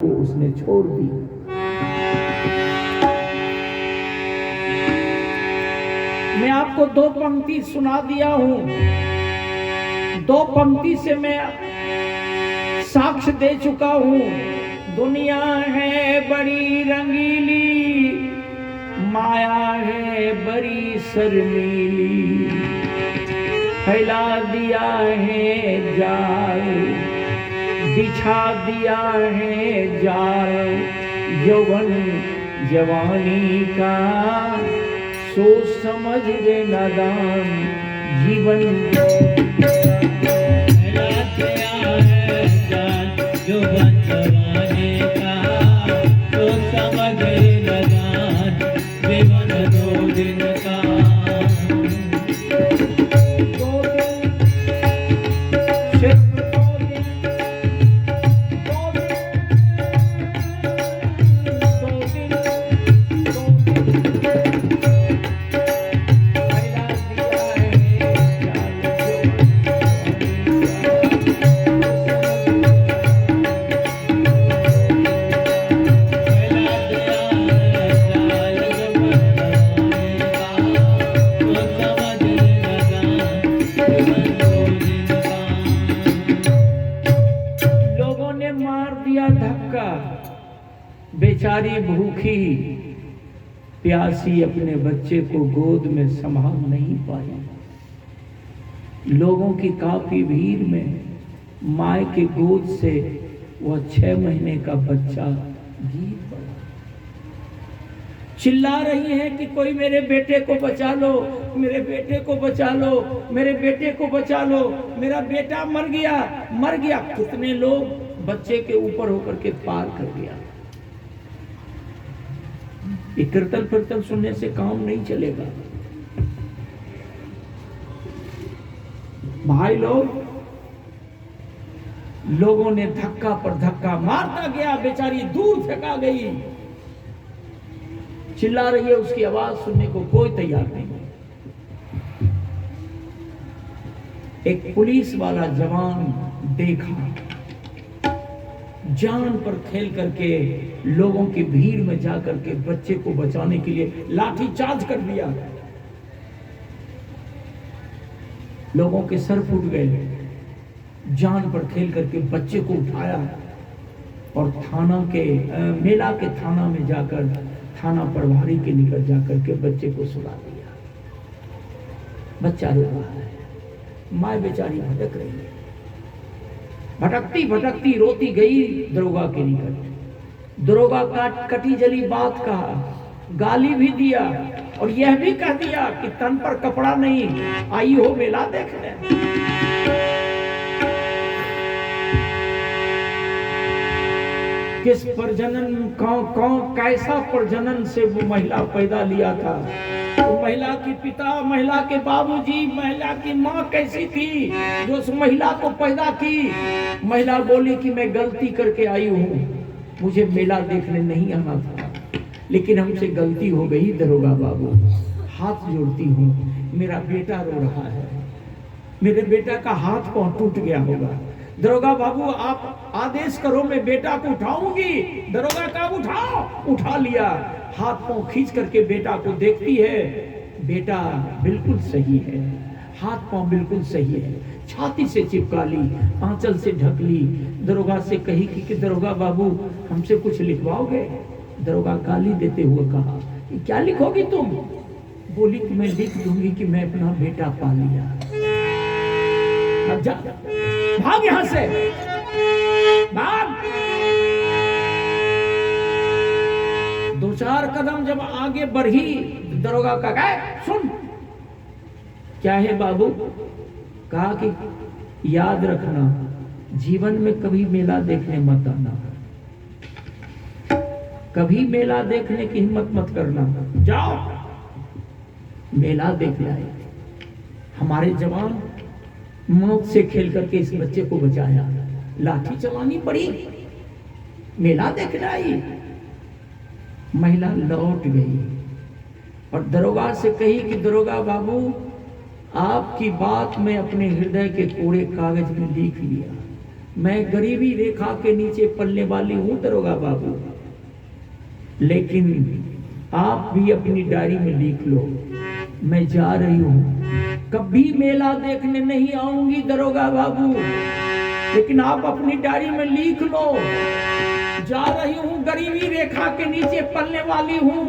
को उसने छोड़ दी। मैं आपको दो पंक्ति सुना दिया हूं, दो पंक्ति से मैं साक्ष्य दे चुका हूं। दुनिया है बड़ी रंगीली, माया है बड़ी शर्मीली, फैला दिया है जाल, बिछा दिया है जाल यौवन जवानी का, सोच समझ रे नादान जीवन फैला दिया है जाल यौवन जवानी का, सोच समझ रे नादान जीवन दो दिन का। बेचारी भूखी प्यासी अपने बच्चे को गोद में संभाल नहीं पाई। लोगों की काफी भीड़ में माँ के गोद से वह 6 महीने का बच्चा गिर पड़ा। चिल्ला रही है कि कोई मेरे बेटे को बचा लो, मेरे बेटे को बचा लो, मेरे बेटे को बचा लो, मेरा बेटा मर गया, मर गया। कितने लोग बच्चे के ऊपर होकर के पार कर गया। ये कीर्तन फिरतन सुनने से काम नहीं चलेगा भाई लोग। लोगों ने धक्का पर धक्का मारता गया, बेचारी दूर फेंका गई। चिल्ला रही है, उसकी आवाज सुनने को कोई तैयार नहीं। एक पुलिस वाला जवान देखा, जान पर खेल करके लोगों की भीड़ में जाकर के बच्चे को बचाने के लिए लाठी चार्ज कर दिया। लोगों के सर फूट गए। जान पर खेल करके बच्चे को उठाया और थाना के मेला के थाना में जाकर थाना प्रभारी के निकट जाकर के बच्चे को सुला दिया। बच्चा रो रहा है, माँ बेचारी भटक रही है। भटकती भटकती रोती गई दरोगा के निकट। दरोगा कटी जली बात कहा, गाली भी दिया और यह भी कह दिया कि तन पर कपड़ा नहीं, आई हो मेला देखने। किस प्रजनन कौन कैसा प्रजनन से वो महिला पैदा लिया था, तो महिला के पिता, महिला के बाबूजी, महिला की माँ कैसी थी जो उस महिला को पैदा की। महिला बोली कि मैं गलती करके आई हूँ, मुझे मेला देखने नहीं आना था, लेकिन हमसे गलती हो गई दरोगा बाबू, हाथ जोड़ती हूँ, मेरा बेटा रो रहा है, मेरे बेटा का हाथ पांव टूट गया होगा। दरोगा बाबू आप आदेश करो, मैं बेटा को उठाऊंगी। दरोगा का उठाओ, उठा लिया। हाथ पांव खींच करके बेटा को देखती है, बेटा बिल्कुल सही है, हाथ पांव बिल्कुल सही है। छाती से चिपका ली, आंचल से ढक ली। दरोगा से कही कि दरोगा बाबू हमसे कुछ लिखवाओगे। दरोगा गाली देते हुए कहा, क्या लिखोगी तुम? बोली कि मैं लिख दूंगी कि मैं अपना बेटा पा लिया। अब जा, भाग यहां से, भाग। 2-4 कदम जब आगे बढ़ी, दरोगा का कहा, सुन। क्या है बाबू? कहा कि याद रखना, जीवन में कभी मेला देखने मत आना, कभी मेला देखने की हिम्मत मत करना। जाओ मेला देख लाए। हमारे जवान मौत से खेल करके इस बच्चे को बचाया, लाठी चलानी पड़ी, मेला देखने आई। महिला लौट गई और दरोगा से कही कि दरोगा बाबू आपकी बात मैं अपने हृदय के कोरे कागज में लिख लिया, मैं गरीबी रेखा के नीचे पलने वाली हूं दरोगा बाबू, लेकिन आप भी अपनी डायरी में लिख लो, मैं जा रही हूं, कभी मेला देखने नहीं आऊंगी दरोगा बाबू, लेकिन आप अपनी डायरी में लिख लो, जा रही हूं, गरीबी रेखा के नीचे पलने वाली हूं,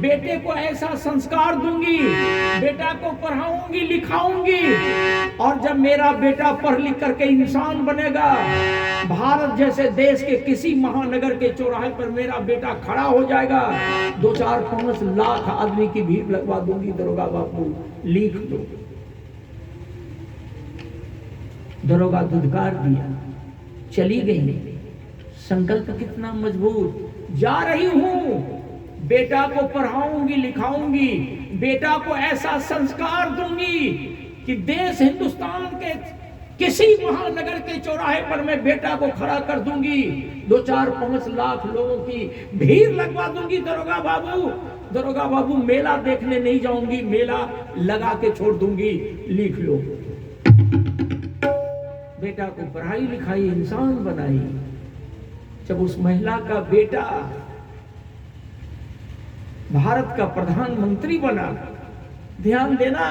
बेटे को ऐसा संस्कार दूंगी, बेटा को पढ़ाऊंगी लिखाऊंगी, और जब मेरा बेटा पढ़ लिख करके इंसान बनेगा, भारत जैसे देश के किसी महानगर के चौराहे पर मेरा बेटा खड़ा हो जाएगा, 2-4-5 लाख आदमी की भीड़ लगवा दूंगी दरोगा बाबू, लिख दो। दरोगा दुदकार दिया, चली गई। संकल्प कितना मजबूत, जा रही हूं, बेटा को पढ़ाऊंगी लिखाऊंगी, बेटा को ऐसा संस्कार दूंगी कि देश हिंदुस्तान के किसी महानगर के चौराहे पर मैं बेटा को खड़ा कर दूंगी, 2-4-5 लाख लोगों की भीड़ लगवा दूंगी दरोगा बाबू। दरोगा बाबू, मेला देखने नहीं जाऊंगी, मेला लगा के छोड़ दूंगी, लिख लो। बेटा को पढ़ाई लिखाई, इंसान बनाई। जब उस महिला का बेटा भारत का प्रधानमंत्री बना, ध्यान देना,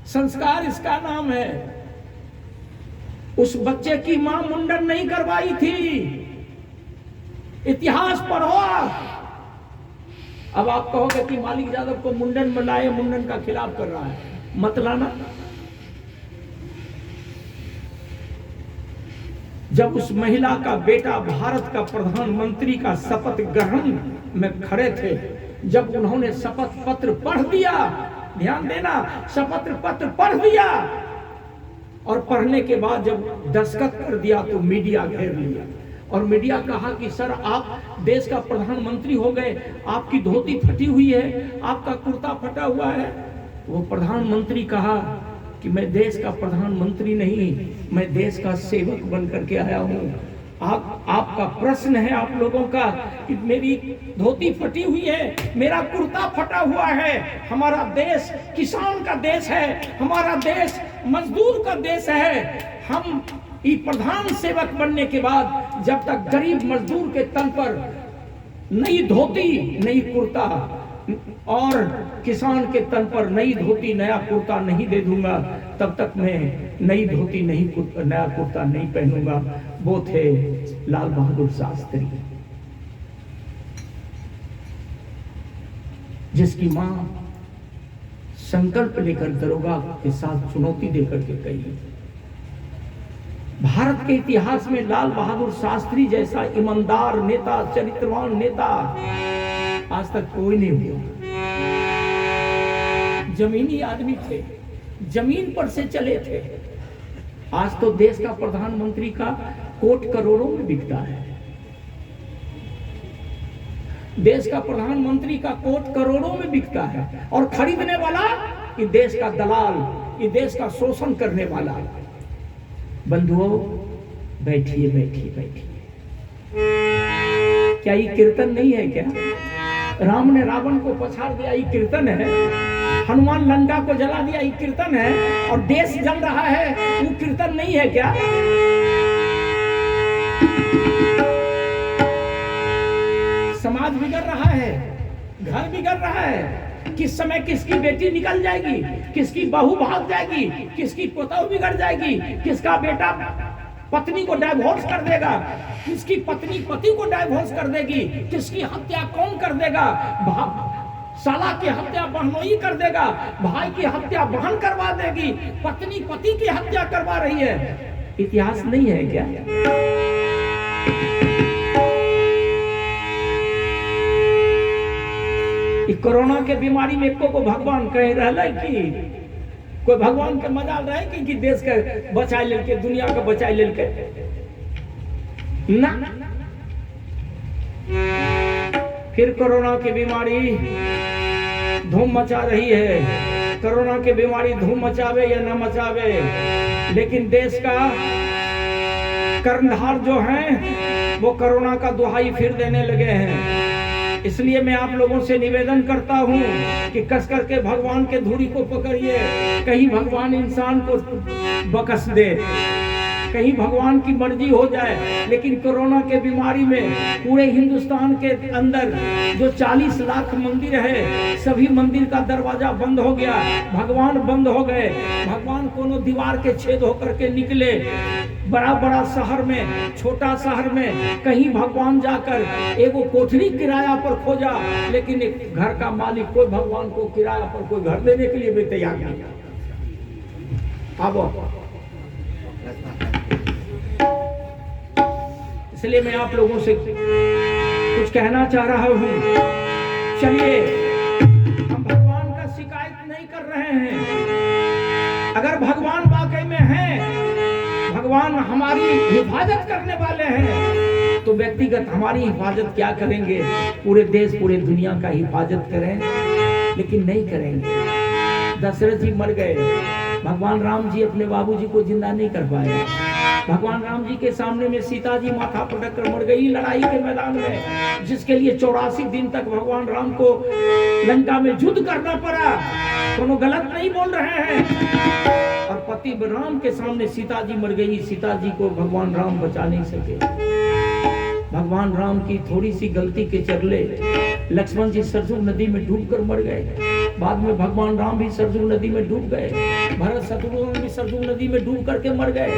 संस्कार इसका नाम है। उस बच्चे की मां मुंडन नहीं करवाई थी, इतिहास पढ़ो। अब आप कहोगे कि मालिक यादव को मुंडन में लाए, मुंडन का खिलाफ कर रहा है, मत लाना। जब उस महिला का बेटा भारत का प्रधानमंत्री का शपथ ग्रहण में खड़े थे, जब उन्होंने शपथ पत्र पढ़ दिया, ध्यान देना, शपथ पत्र पढ़ दिया, और पढ़ने के बाद जब दस्तखत कर दिया तो मीडिया घेर लिया, और मीडिया कहा कि सर आप देश का प्रधानमंत्री हो गए, आपकी धोती फटी हुई है, आपका कुर्ता फटा हुआ है। वो प्रधानमंत्री कहा कि मैं देश का प्रधानमंत्री नहीं, मैं देश का सेवक बन करके आया हूं। आपका प्रश्न है आप लोगों का कि मेरी धोती फटी हुई है, मेरा कुर्ता फटा हुआ है। हमारा देश किसान का देश है, हमारा देश मजदूर का देश है। हम ये प्रधान सेवक बनने के बाद जब तक गरीब मजदूर के तन पर नई धोती नई कुर्ता और किसान के तन पर नई धोती नया कुर्ता नहीं दे दूंगा, तब तक मैं नई धोती नया कुर्ता नहीं पहनूंगा। वो थे लाल बहादुर शास्त्री, जिसकी मां संकल्प लेकर दरोगा के साथ चुनौती देकर के कही, भारत के इतिहास में लाल बहादुर शास्त्री जैसा ईमानदार नेता, चरित्रवान नेता आज तक कोई नहीं हुआ। जमीनी आदमी थे, जमीन पर से चले थे। आज तो देश का प्रधानमंत्री का कोट करोड़ों में बिकता है। देश का प्रधानमंत्री का कोट करोड़ों में बिकता है, और खरीदने वाला ये देश का दलाल, ये देश का शोषण करने वाला। बंधुओं, बैठिए बैठिए बैठिए। क्या ये कीर्तन नहीं है? क्या राम ने रावण को पछाड़ दिया, ये कीर्तन है? हनुमान लंका को जला दिया, ये कीर्तन है? और देश जल रहा है, वो कीर्तन नहीं है क्या? समाज बिगड़ रहा है, घर बिगड़ रहा है। किस समय किसकी बेटी निकल जाएगी, किसकी बहू भाग जाएगी, किसकी पोता बिगड़ जाएगी, किसका बेटा पत्नी को डाइवोर्स कर देगा, किसकी पत्नी पति को डाइवोर्स कर देगी, किसकी हत्या कौन कर देगा, साला की हत्या बहनोई कर देगा, भाई की हत्या बहन करवा देगी, पत्नी पति की हत्या करवा रही है। इतिहास नहीं है क्या? कोरोना के बीमारी में को भगवान कह रहा है कि कोई भगवान के मजाल रहे कि देश के बचा लेके, दुनिया के बचा लेके ना। फिर कोरोना की बीमारी धूम मचा रही है। कोरोना की बीमारी धूम मचावे या ना मचावे, लेकिन देश का कर्णधार जो है वो कोरोना का दुहाई फिर देने लगे हैं। इसलिए मैं आप लोगों से निवेदन करता हूं कि कस करके भगवान के धूड़ी को पकड़िए, कहीं भगवान इंसान को बकस दे। कहीं भगवान की मर्जी हो जाए। लेकिन कोरोना के बीमारी में पूरे हिंदुस्तान के अंदर जो 40 लाख मंदिर है, सभी मंदिर का दरवाजा बंद हो गया, भगवान बंद हो गए। भगवान कोनो दीवार के छेद होकर के निकले, बड़ा बड़ा शहर में, छोटा शहर में, कहीं भगवान जाकर एगो कोठरी किराया पर खोजा, लेकिन एक घर का मालिक कोई भगवान को किराया पर कोई घर देने के लिए भी तैयार नहीं। अब इसलिए मैं आप लोगों से कुछ कहना चाह रहा हूं। चलिए, हम भगवान का शिकायत नहीं कर रहे हैं। अगर भगवान वाकई में है, भगवान हमारी हिफाजत करने वाले हैं, तो व्यक्तिगत हमारी हिफाजत क्या करेंगे? पूरे देश पूरे दुनिया का हिफाजत करें, लेकिन नहीं करेंगे। दशरथ जी मर गए, भगवान राम जी अपने बाबूजी को जिंदा नहीं कर पाए। भगवान राम जी के सामने में सीता जी माथा पटक कर मर गई लड़ाई के मैदान में, जिसके लिए 84 दिन तक भगवान राम को लंका में युद्ध करना पड़ा। कोनो गलत नहीं बोल रहे हैं। और पति राम के सामने सीता जी मर गई, सीता जी को भगवान राम बचा नहीं सके। भगवान राम की थोड़ी सी गलती के चलते लक्ष्मण जी सरजू नदी में डूबकर मर गए। बाद में भगवान राम भी सरजू नदी में डूब गए, भरत शत्रुघ्न भी सरजू नदी में डूब करके मर गए।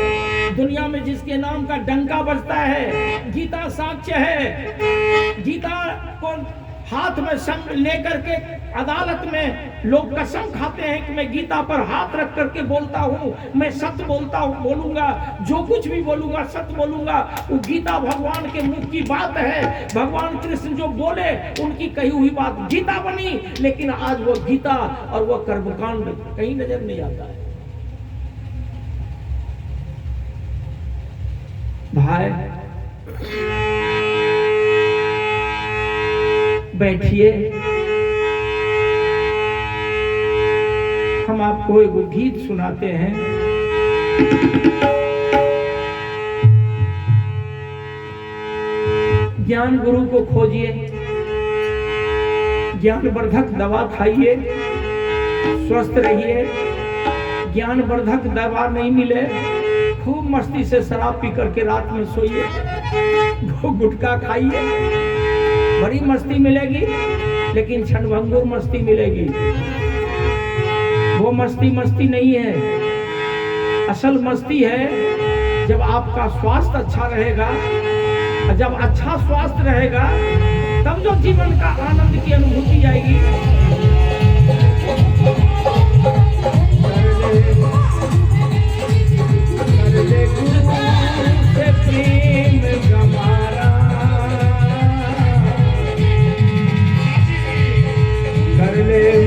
दुनिया में जिसके नाम का डंका बजता है, गीता साक्ष्य है। गीता को हाथ में संग लेकर के अदालत में लोग कसम खाते हैं कि मैं गीता पर हाथ रख करके बोलता हूँ, मैं सत्य बोलता हूँ, बोलूंगा, जो कुछ भी बोलूंगा सत्य बोलूंगा। वो गीता भगवान के मुख की बात है। भगवान कृष्ण जो बोले उनकी कही हुई बात गीता बनी, लेकिन आज वो गीता और वो कर्मकांड कहीं नजर नहीं आता है। भाई बैठिए, हम आपको एक गीत सुनाते हैं। ज्ञान गुरु को खोजिए, ज्ञानवर्धक दवा खाइए, स्वस्थ रहिए। ज्ञानवर्धक दवा नहीं मिले, खूब मस्ती से शराब पी करके रात में सोइए, गुटखा खाइए, बड़ी मस्ती मिलेगी, लेकिन क्षणभंगुर मस्ती मिलेगी। वो मस्ती नहीं है। असल मस्ती है जब आपका स्वास्थ्य अच्छा रहेगा। जब अच्छा स्वास्थ्य रहेगा तब जो जीवन का आनंद की अनुभूति आएगी।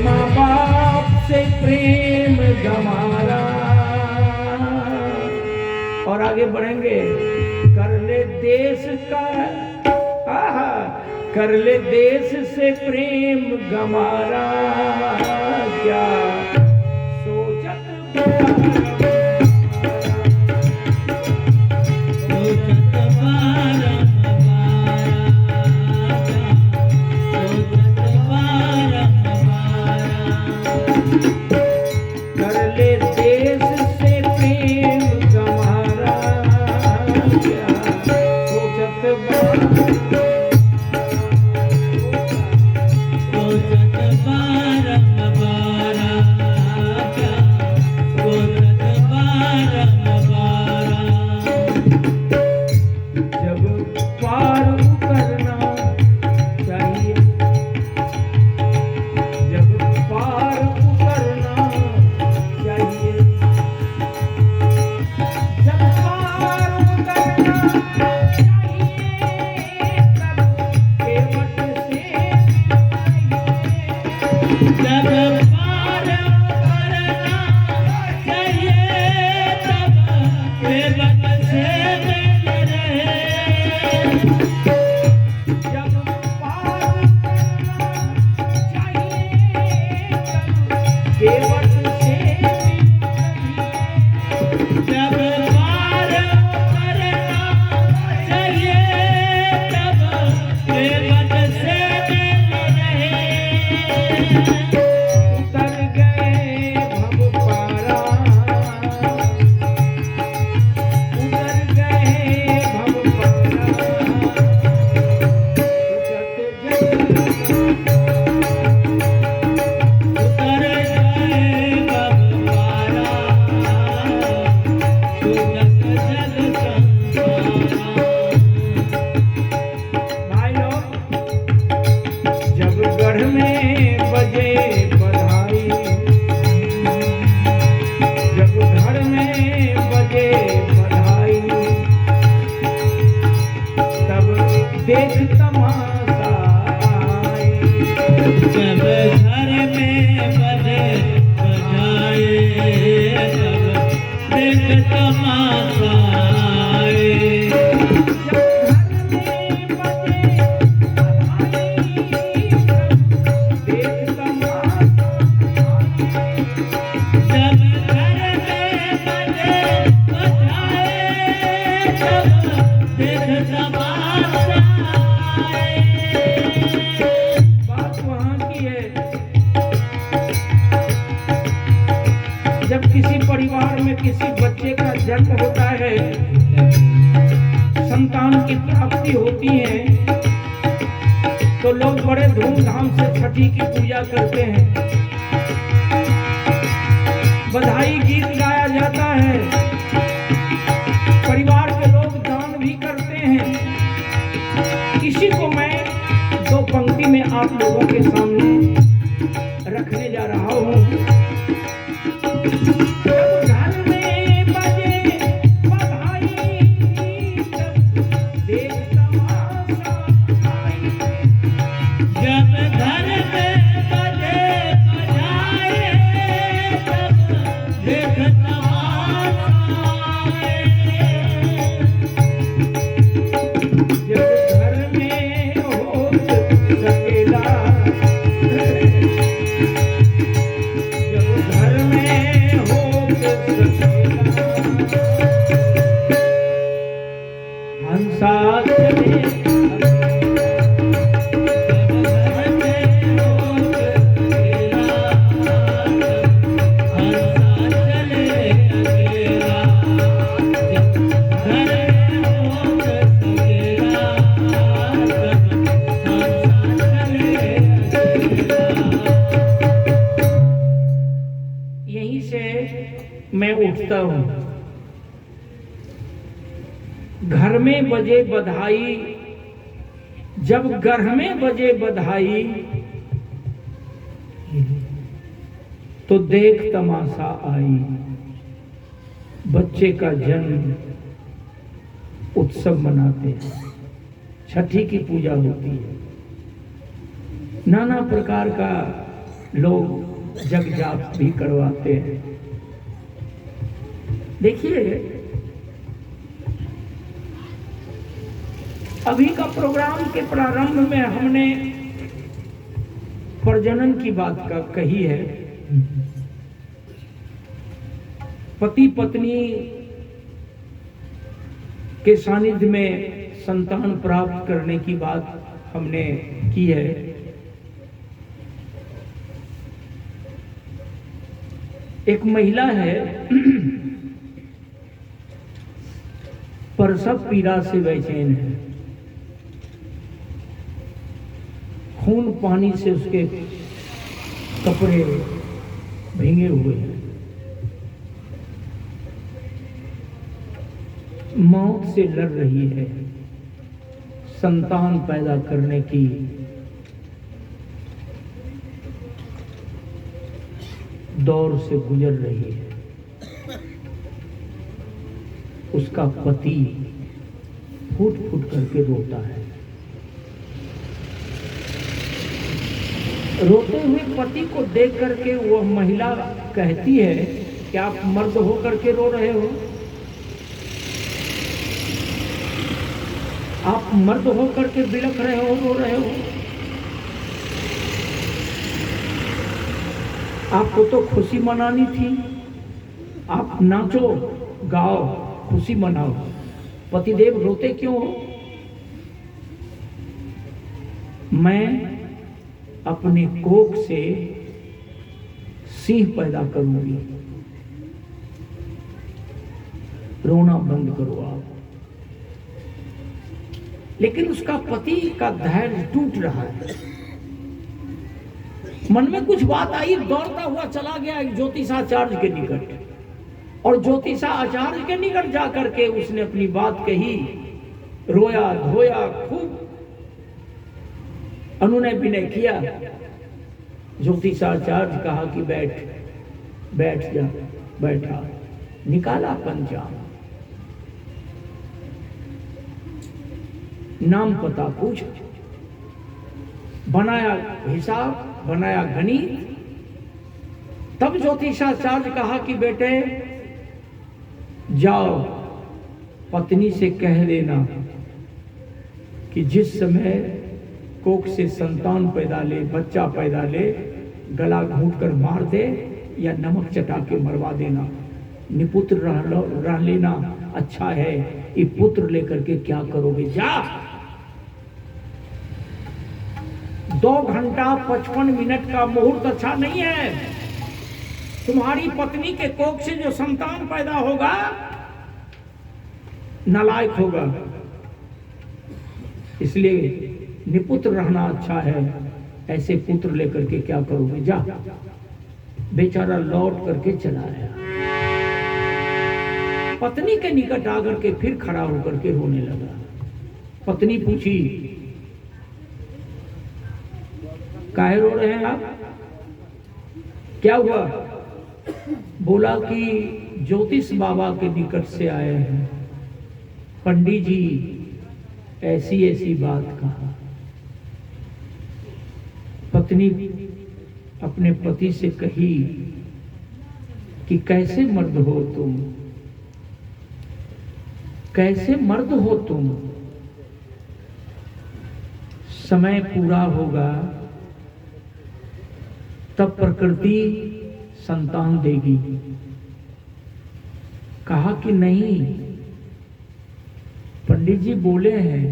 माँ बाप से प्रेम गमारा। और आगे बढ़ेंगे। कर ले देश का, कर ले देश से प्रेम गमारा, क्या सोचत बारा देख तमाशा आई। जब घर में बजे बजाए तब देख तमाशा आए। जब किसी परिवार में किसी बच्चे का जन्म होता है, संतान की प्राप्ति होती है, तो लोग बड़े धूमधाम से छठी की पूजा करते हैं, बधाई गीत गाया जाता है, परिवार के लोग दान भी करते हैं। इसी को मैं दो पंक्ति में आप लोगों के सामने रखने जा रहा हूँ। घर में बजे बधाई देख तमाशा आई। जब घर में बजे बजाए तब देख तमाशा आए। जब घर में हो सकेला, जब घर में हो सकेला, हंसा चले यहीं से मैं उठता हूं। घर में बजे बधाई, जब घर में बजे बधाई तो देख तमाशा आई। बच्चे का जन्म उत्सव मनाते हैं, छठी की पूजा होती है, नाना प्रकार का लोग जग जाप भी करवाते हैं। देखिए, अभी का प्रोग्राम के प्रारंभ में हमने प्रजनन की बात का कही है। पति पत्नी के सानिध्य में संतान प्राप्त करने की बात हमने की है। एक महिला है, प्रसव पीड़ा से बेचैन है, खून पानी से उसके कपड़े भीगे हुए हैं, मौत से लड़ रही है, संतान पैदा करने की दौर से गुजर रही है। उसका पति फूट फूट करके रोता है। रोते हुए पति को देख करके वह महिला कहती है कि आप मर्द हो करके रो रहे हो, आप मर्द हो करके बिलख रहे हो, रो रहे हो। आपको तो खुशी मनानी थी, आप नाचो गाओ खुशी मनाओ, पतिदेव रोते क्यों हो? मैं अपने कोख से सिंह पैदा करूंगी, रोना बंद करो आप। लेकिन उसका पति का धैर्य टूट रहा है। मन में कुछ बात आई, दौड़ता हुआ चला गया एक ज्योतिषाचार्य के निकट, और ज्योतिषाचार्य के निकट जाकर के उसने अपनी बात कही, रोया धोया, खूब अनुनय विनय किया। ज्योतिषाचार्य कहा कि बैठ जा। बैठा, निकाला पंचांग, नाम पता पूछ, बनाया हिसाब, बनाया गणित। तब ज्योतिषाचार्य कहा कि बेटे जाओ पत्नी से कह देना कि जिस समय कोख से संतान पैदा ले, बच्चा पैदा ले, गला घूंट कर मार दे या नमक चटा के मरवा देना। निपुत्र रह लेना अच्छा है, ये पुत्र लेकर के क्या करोगे? जा 2 घंटा 55 मिनट का मुहूर्त अच्छा नहीं है। तुम्हारी पत्नी के कोख से जो संतान पैदा होगा नालायक होगा, इसलिए निपुत्र रहना अच्छा है। ऐसे पुत्र लेकर के क्या करोगे? जा। बेचारा लौट करके चला आया। पत्नी के निकट आकर के फिर खड़ा होकर के रोने लगा। पत्नी पूछी, काहे रो रहे हैं आप? क्या हुआ? बोला कि ज्योतिष बाबा के निकट से आए हैं, पंडित जी ऐसी ऐसी बात कहा। पत्नी अपने पति से कही कि कैसे मर्द हो तुम, कैसे मर्द हो तुम? समय पूरा होगा तब प्रकृति संतान देगी। कहा कि नहीं, पंडित जी बोले हैं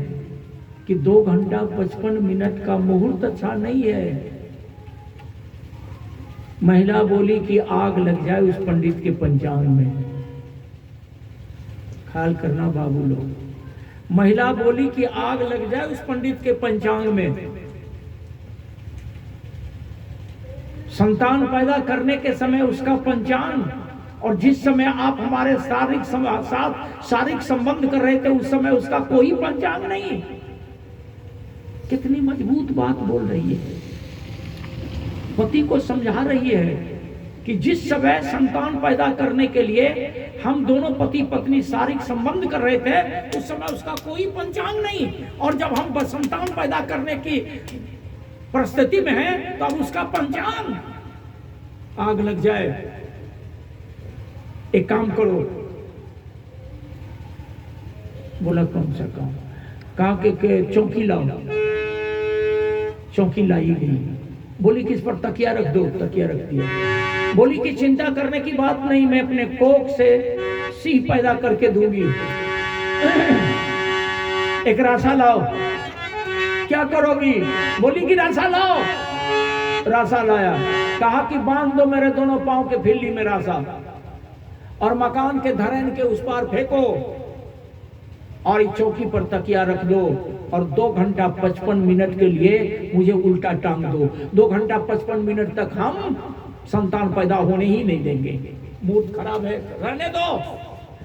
कि 2 घंटा 55 मिनट का मुहूर्त अच्छा नहीं है। महिला बोली कि आग लग जाए उस पंडित के पंचांग में। ख्याल करना बाबू लोग, महिला बोली कि आग लग जाए उस पंडित के पंचांग में। संतान पैदा करने के समय उसका पंचांग, और जिस समय आप हमारे शारीरिक संबंध कर रहे थे उस समय उसका कोई पंचांग नहीं। कितनी मजबूत बात बोल रही है। पति को समझा रही है कि जिस समय संतान पैदा करने के लिए हम दोनों पति पत्नी शारीरिक संबंध कर रहे थे उस समय उसका कोई पंचांग नहीं, और जब हम संतान पैदा करने की परिस्थिति में है तो अब उसका पंचांग। आग लग जाए, एक काम करो। बोला कौन सा काम? कहा कि चौकी लाओ। चौकी लाई गई। बोली किस पर? तकिया रख दो। तकिया रख दिया। बोली कि चिंता करने की बात नहीं, मैं अपने कोख से सिंह पैदा करके दूंगी। एक राशा लाओ। क्या करोगी? बोली कि राशा लाओ। राशा लाया। कहा कि बांध दो मेरे दोनों पांव के फिल्ली में राशा, और मकान के धरेन के उस पार फेंको, और इस चौकी पर तकिया रख दो, और 2 घंटा 55 मिनट के लिए मुझे उल्टा टांग दो। 2 घंटा 55 मिनट तक हम संतान पैदा होने ही नहीं देंगे। मूड खराब है, रहने दो।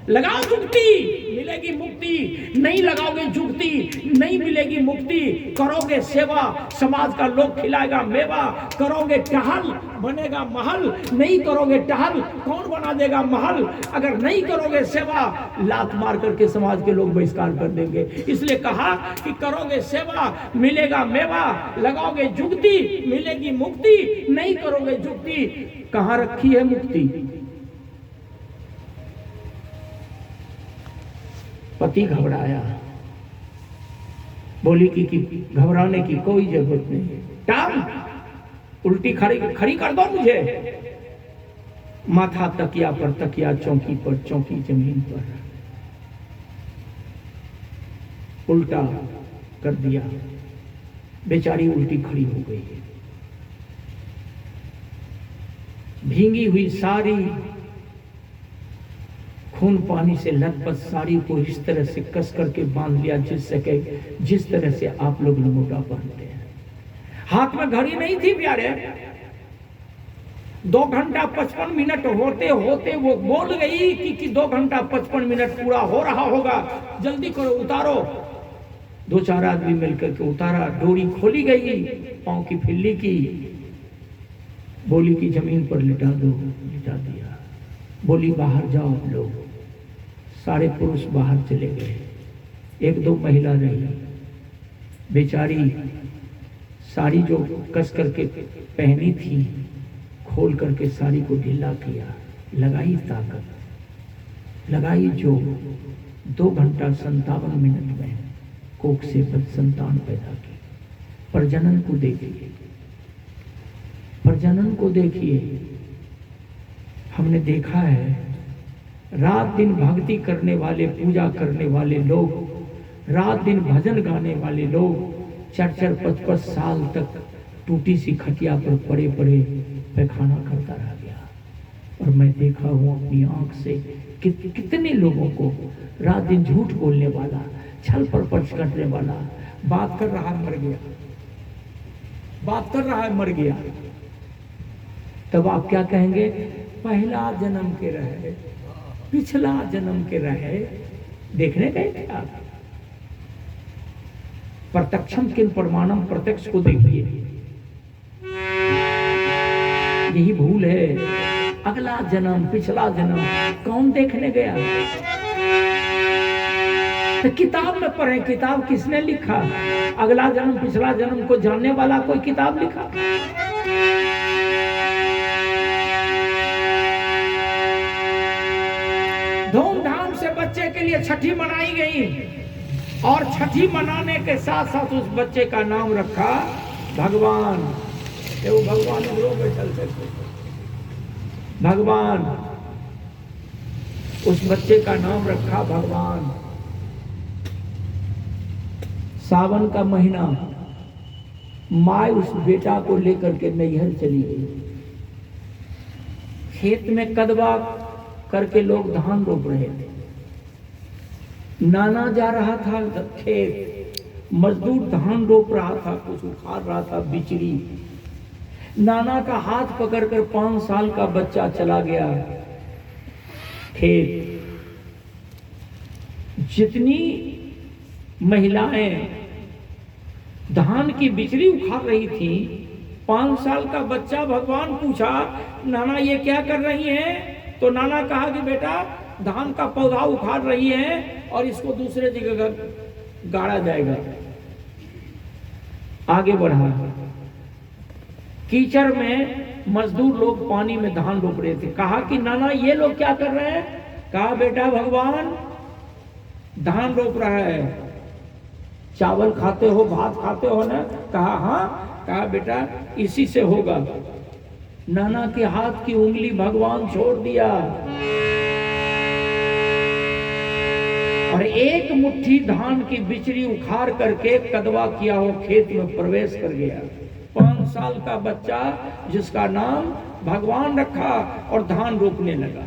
लगाओ जुगती, मिलेगी मुक्ति। नहीं लगाओगे जुगती, नहीं मिलेगी मुक्ति। करोगे सेवा, समाज का लोग खिलाएगा मेवा। करोगे टहल, बनेगा महल। नहीं करोगे टहल, कौन बना देगा महल? अगर नहीं करोगे सेवा, लात मार करके समाज के लोग बहिष्कार कर देंगे। इसलिए कहा कि करोगे सेवा, मिलेगा मेवा। लगाओगे जुगती, मिलेगी मुक्ति। नहीं करोगे जुगती, कहाँ रखी है मुक्ति? पति घबराया। बोली कि घबराने की कोई जरूरत नहीं, टांग उल्टी खड़ी कर दो मुझे। माथा तकिया पर, तकिया चौकी पर, चौकी जमीन पर, उल्टा कर दिया। बेचारी उल्टी खड़ी हो गई। भींगी हुई सारी, खून पानी से लथपथ साड़ी को इस तरह से कस करके बांध लिया जिस तरह से आप लोग लंगोटा पहनते हैं। हाथ में घड़ी नहीं थी प्यारे। 2 घंटा 55 मिनट होते होते वो बोल गई कि 2 घंटा 55 मिनट पूरा हो रहा होगा, जल्दी करो, उतारो। 2-4 आदमी मिलकर के उतारा। डोरी खोली गई, पांव की फिल्ली की। बोली कि जमीन पर लिटा दो। लिटा दिया। बोली बाहर जाओ लोग। सारे पुरुष बाहर चले गए। 1-2 महिला रही। बेचारी साड़ी जो कस करके पहनी थी खोल करके साड़ी को ढीला किया, लगाई ताकत, लगाई जो 2 घंटा 57 मिनट में कोख से संतान पैदा की। प्रजनन को देखिए, प्रजनन को देखिए। हमने देखा है रात दिन भक्ति करने वाले, पूजा करने वाले लोग, रात दिन भजन गाने वाले लोग 4-4 5-5 साल तक टूटी सी खटिया पर पड़े पड़े पैखाना करता रह गया। और मैं देखा हूँ अपनी आंख से कितने लोगों को रात दिन झूठ बोलने वाला, छल प्रपंच करने वाला, बात कर रहा है मर गया, बात कर रहा है मर गया। तब आप क्या कहेंगे? पहला जन्म के रहे, पिछला जन्म के रहे, देखने गए थे आप? प्रत्यक्षम किन प्रमाणम, प्रत्यक्ष को देखिए। यही भूल है। अगला जन्म पिछला जन्म कौन देखने गया? तो किताब में पढ़े, किताब किसने लिखा? अगला जन्म पिछला जन्म को जानने वाला कोई किताब लिखा? धूमधाम से बच्चे के लिए छठी मनाई गई और छठी मनाने के साथ साथ उस बच्चे का नाम रखा भगवान। वो भगवान बैठल थे, भगवान, उस बच्चे का नाम रखा भगवान। सावन का महीना, माँ उस बेटा को लेकर के नैहर चली गई। खेत में कदवा करके लोग धान रोप रहे थे। नाना जा रहा था खेत, मजदूर धान रोप रहा था, कुछ उखाड़ रहा था बिचड़ी। नाना का हाथ पकड़कर 5 साल का बच्चा चला गया खेत। जितनी महिलाएं धान की बिचड़ी उखाड़ रही थी, 5 साल का बच्चा, भगवान पूछा नाना ये क्या कर रही हैं? तो नाना कहा कि बेटा धान का पौधा उखाड़ रही है और इसको दूसरे जगह गाड़ा जाएगा। आगे बढ़ा, कीचड़ में मजदूर लोग पानी में धान रोप रहे थे। कहा कि नाना ये लोग क्या कर रहे हैं? कहा बेटा भगवान धान रोप रहा है। चावल खाते हो, भात खाते हो ना? कहा हाँ। कहा बेटा इसी से होगा। नाना के हाथ की उंगली भगवान छोड़ दिया और एक मुट्ठी धान की बिचड़ी उखाड़ करके कदवा किया हो खेत में प्रवेश कर गया। 5 साल का बच्चा जिसका नाम भगवान रखा और धान रोपने लगा।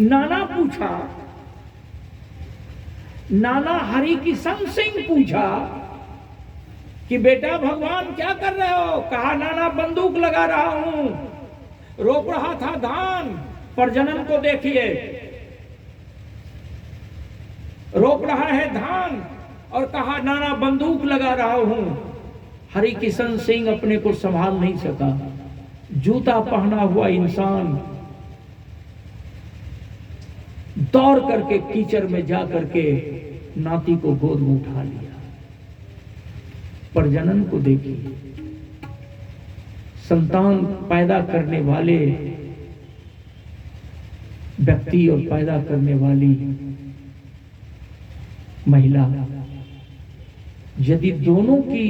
नाना पूछा, नाना हरि किशन सिंह पूछा कि बेटा भगवान क्या कर रहे हो? कहा नाना बंदूक लगा रहा हूं, रोप रहा था धान। प्रजनन को देखिए, रोप रहा है धान और कहा नाना बंदूक लगा रहा हूं। हरि किशन सिंह अपने को संभाल नहीं सका। जूता पहना हुआ इंसान दौड़ करके कीचड़ में जा करके नाती को गोद में उठा लिया। प्रजनन को देखिए, संतान पैदा करने वाले व्यक्ति और पैदा करने वाली महिला, यदि दोनों की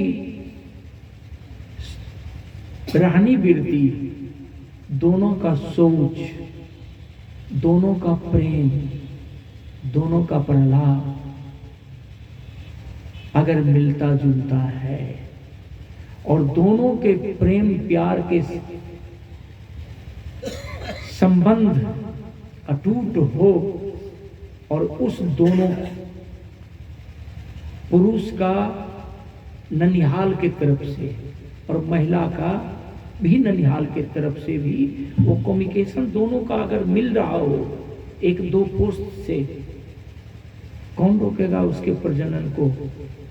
रहनी बिरती, दोनों का सोच, दोनों का प्रेम, दोनों का प्रहलाद अगर मिलता जुलता है और दोनों के प्रेम प्यार के संबंध अटूट हो और उस दोनों पुरुष का ननिहाल की तरफ से और महिला का भी ननिहाल की तरफ से भी वो कम्युनिकेशन दोनों का अगर मिल रहा हो एक दो पोस्ट से, कौन रोकेगा उसके प्रजनन को?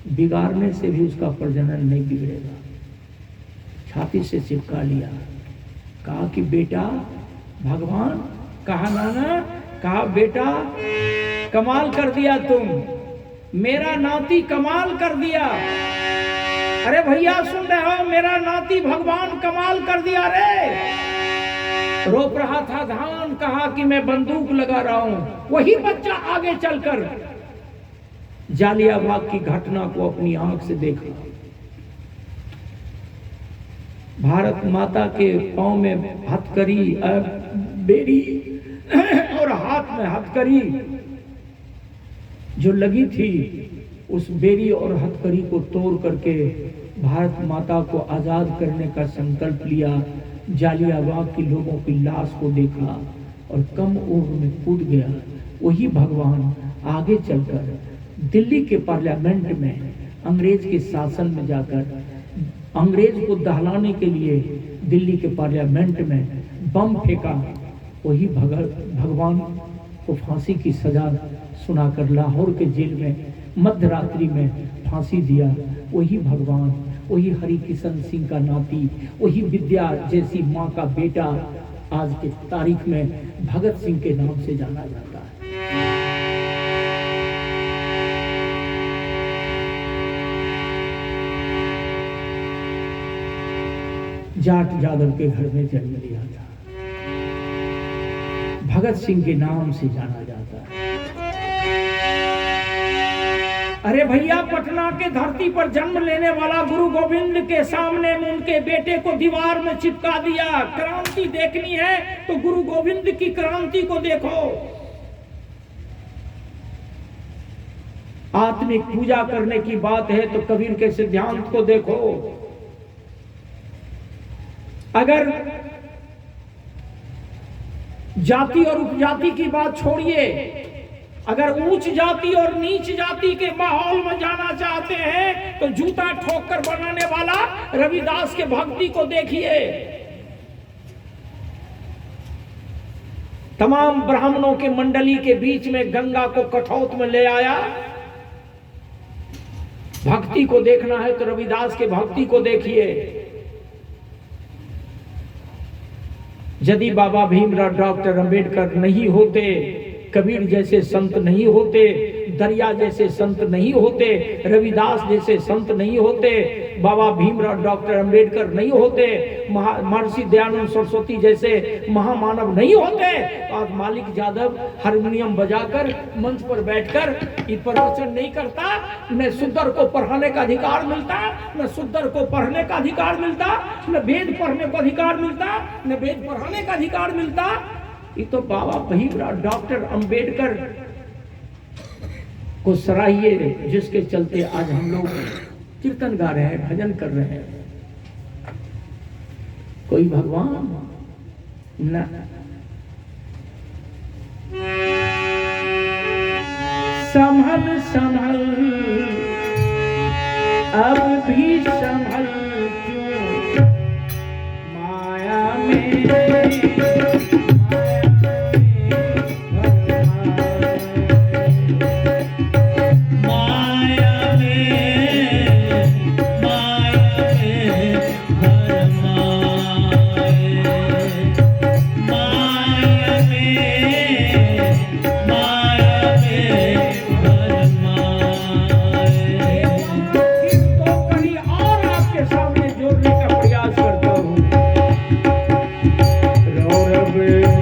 बिगाड़ने से भी उसका प्रजनन नहीं बिगड़ेगा। छाती से चिपका लिया, कहा कि बेटा भगवान, कहा नाना, कहा बेटा कमाल कर दिया तुम, मेरा नाती कमाल कर दिया। अरे भैया सुन रहे हो, मेरा नाती भगवान कमाल कर दिया रे। रोप रहा था धान, कहा कि मैं बंदूक लगा रहा हूं। वही बच्चा आगे चलकर जालियाबाग की घटना को अपनी आंख से देखा। भारत माता के पांव में हथकड़ी, बेड़ी और हाथ में हथकड़ी जो लगी थी, उस बेड़ी और हथकड़ी को तोड़ करके भारत माता को आजाद करने का संकल्प लिया। जालियाबाग के लोगों की लाश को देखा और कम उम्र में कूद गया। वही भगवान आगे चलकर दिल्ली के पार्लियामेंट में अंग्रेज के शासन में जाकर अंग्रेज को दहलाने के लिए दिल्ली के पार्लियामेंट में बम फेंका। वही भगवान को फांसी की सजा सुनाकर लाहौर के जेल में मध्य रात्रि में फांसी दिया। वही भगवान, वही हरिकिशन सिंह का नाती, वही विद्या जैसी माँ का बेटा आज के तारीख में भगत सिंह के नाम से जाना जाता है। जाट यादव के घर में जन्म लिया था, भगत सिंह के नाम से जाना जाता है। अरे भैया, पटना के धरती पर जन्म लेने वाला गुरु गोविंद के सामने में उनके बेटे को दीवार में चिपका दिया। क्रांति देखनी है तो गुरु गोविंद की क्रांति को देखो। आत्मिक पूजा करने की बात है तो कबीर के सिद्धांत को देखो। अगर जाति और उपजाति की बात छोड़िए, अगर उच्च जाति और नीच जाति के माहौल में जाना चाहते हैं तो जूता ठोक कर बनाने वाला रविदास के भक्ति को देखिए। तमाम ब्राह्मणों के मंडली के बीच में गंगा को कठौत में ले आया। भक्ति को देखना है तो रविदास के भक्ति को देखिए। यदि बाबा भीमराव डॉक्टर अंबेडकर नहीं होते, कबीर जैसे संत नहीं होते, दरिया जैसे संत नहीं होते, रविदास जैसे संत नहीं होते, बाबा भीमराव डॉक्टर अंबेडकर नहीं होते, महर्षि दयानंद सरस्वती जैसे महामानव नहीं होते, तो आज मालिक यादव हारमोनियम बजाकर मंच पर बैठकर ये प्रवचन नहीं करता। न शुद्धर को पढ़ाने का अधिकार मिलता, न शुद्धर को पढ़ने का अधिकार मिलता, न वेद पढ़ने का अधिकार मिलता, न वेद पढ़ाने का अधिकार मिलता। ये तो बाबा भीमराव डॉक्टर अंबेडकर को सराहिए, जिसके चलते आज हम लोग कीर्तन गा रहे हैं, भजन कर रहे हैं। कोई भगवान न। संभल संभल अब भी संभल क्यों माया में। Be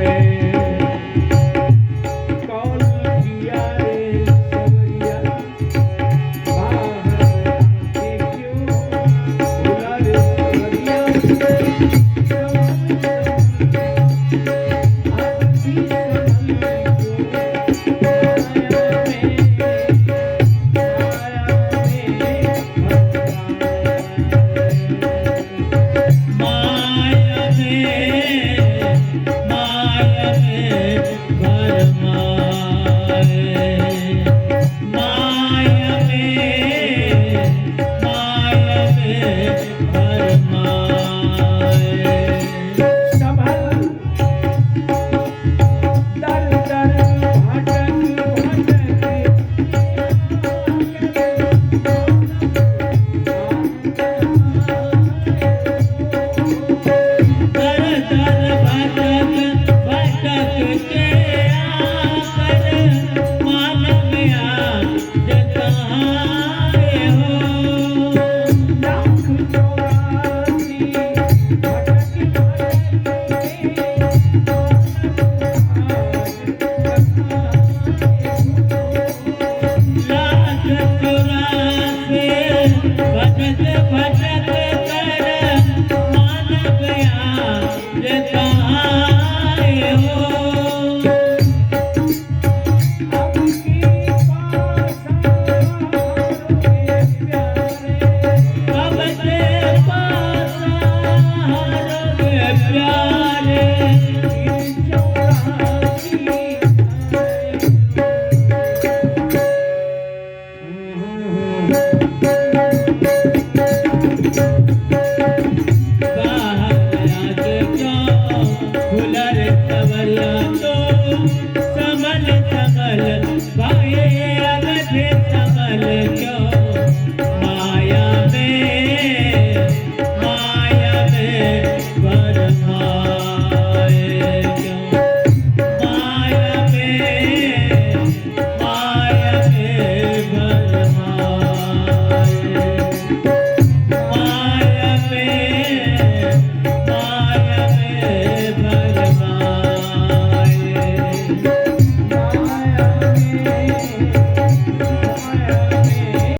भजत भजत